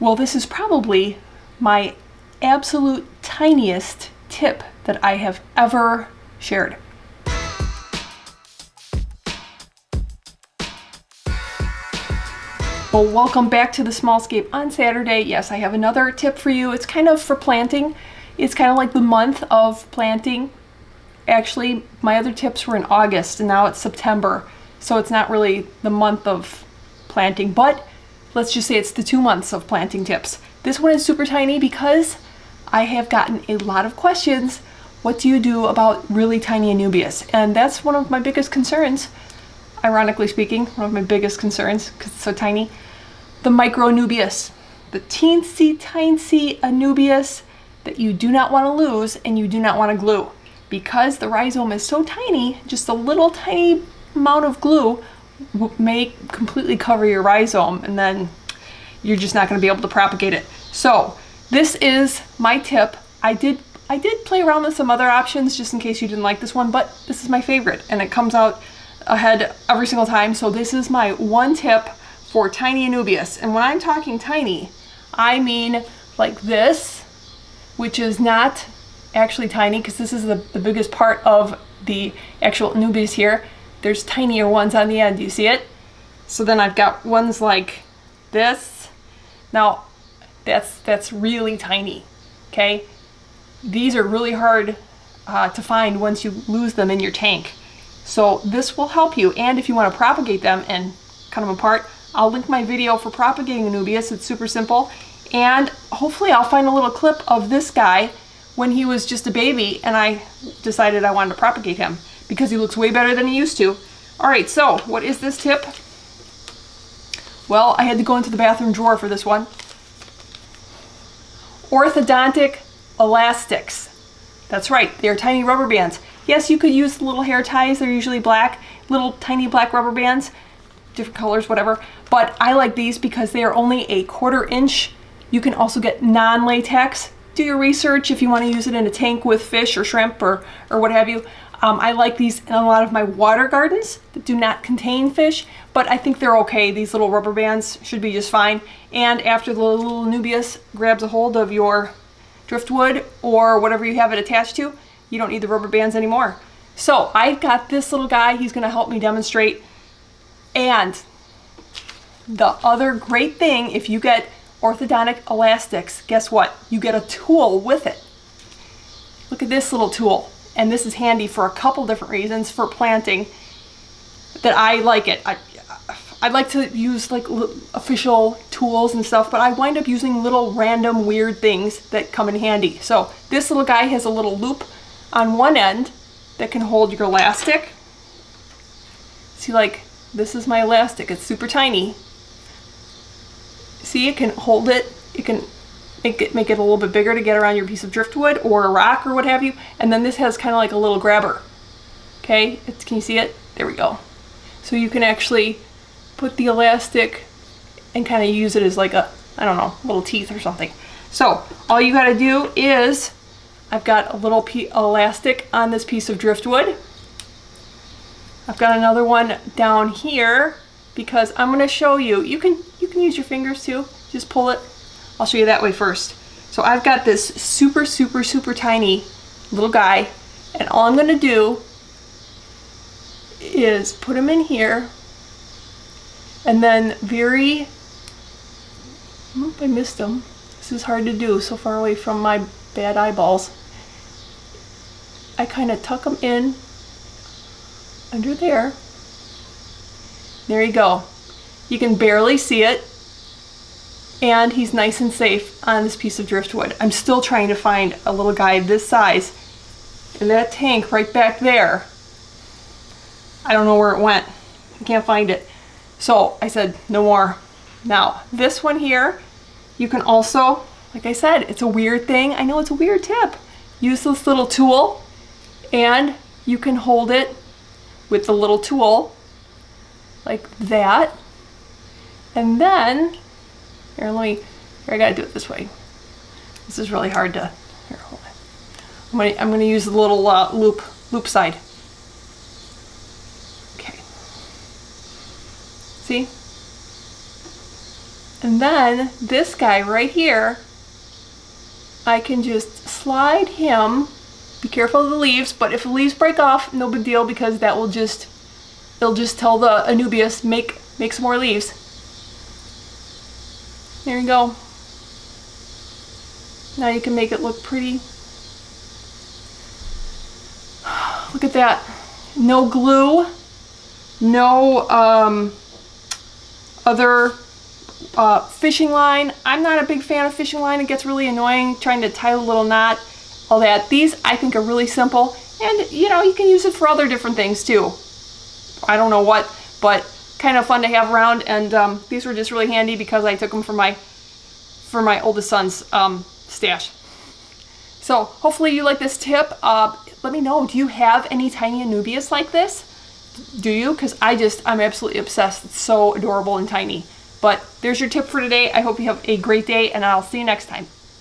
Well, this is probably my absolute tiniest tip that I have ever shared. Well, welcome back to the Small Scape on Saturday. Yes, I have another tip for you. It's kind of for planting. It's kind of like the month of planting. Actually, my other tips were in August and now it's September. So it's not really the month of planting, but let's just say it's the 2 months of planting tips. This one is super tiny because I have gotten a lot of questions. What do you do about really tiny Anubias? And that's one of my biggest concerns, ironically speaking, one of my biggest concerns because it's so tiny. The micro Anubias, the teensy tiny Anubias that you do not want to lose and you do not want to glue. Because the rhizome is so tiny, just a little tiny amount of glue may completely cover your rhizome and then you're just not going to be able to propagate it. So this is my tip. I did play around with some other options just in case you didn't like this one, but this is my favorite and it comes out ahead every single time. So this is my one tip for tiny Anubias. And when I'm talking tiny, I mean like this, which is not actually tiny because this is the biggest part of the actual Anubias here. There's tinier ones on the end. Do you see it? So then I've got ones like this. Now that's really tiny. Okay, these are really hard to find once you lose them in your tank. So this will help you. And if you want to propagate them and cut them apart, I'll link my video for propagating Anubias. It's super simple. And hopefully I'll find a little clip of this guy when he was just a baby and I decided I wanted to propagate him because he looks way better than he used to. All right, so what is this tip? Well, I had to go into the bathroom drawer for this one. Orthodontic elastics. That's right, they are tiny rubber bands. Yes, you could use little hair ties. They're usually black, little tiny black rubber bands, different colors, whatever. But I like these because they are only a 1/4 inch. You can also get non-latex. Do your research if you want to use it in a tank with fish or shrimp or what have you. I like these in a lot of my water gardens that do not contain fish, but I think they're okay. These little rubber bands should be just fine. And after the little Anubias grabs a hold of your driftwood or whatever you have it attached to, you don't need the rubber bands anymore. So I've got this little guy. He's going to help me demonstrate. And the other great thing, if you get orthodontic elastics, guess what? You get a tool with it. Look at this little tool. And this is handy for a couple different reasons for planting that I like it. I like to use like official tools and stuff, but I wind up using little random weird things that come in handy. So this little guy has a little loop on one end that can hold your elastic. See, like this is my elastic. It's super tiny. See, it can hold it. It can make it a little bit bigger to get around your piece of driftwood or a rock or what have you. And then this has kind of like a little grabber. Okay, can you see it? There we go. So you can actually put the elastic and kind of use it as like a, I don't know, little teeth or something. So all you got to do is, I've got a little elastic on this piece of driftwood. I've got another one down here because I'm going to show you. You can use your fingers too. Just pull it. I'll show you that way first. So I've got this super, super, super tiny little guy, and all I'm going to do is put him in here, and then I missed him. This is hard to do so far away from my bad eyeballs. I kind of tuck him in under there. There you go. You can barely see it. And he's nice and safe on this piece of driftwood. I'm still trying to find a little guy this size in that tank right back there. I don't know where it went. I can't find it. So I said, no more. Now, this one here, you can also, like I said, it's a weird thing. I know it's a weird tip. Use this little tool and you can hold it with the little tool like that. And then, here, I gotta do it this way. This is really hard to, here, hold on. I'm gonna use the little loop side. Okay. See? And then this guy right here, I can just slide him. Be careful of the leaves, but if the leaves break off, no big deal, because that will just, it'll just tell the Anubias make some more leaves. There you go. Now you can make it look pretty. Look at that. No glue, no other fishing line. I'm not a big fan of fishing line. It gets really annoying trying to tie a little knot, all that. These I think are really simple, and you know, you can use it for other different things too. I don't know what, but kind of fun to have around. And these were just really handy because I took them for my oldest son's stash. So hopefully you like this tip. Let me know, do you have any tiny Anubias like this? Do you? Because I'm absolutely obsessed. It's so adorable and tiny. But there's your tip for today. I hope you have a great day, and I'll see you next time.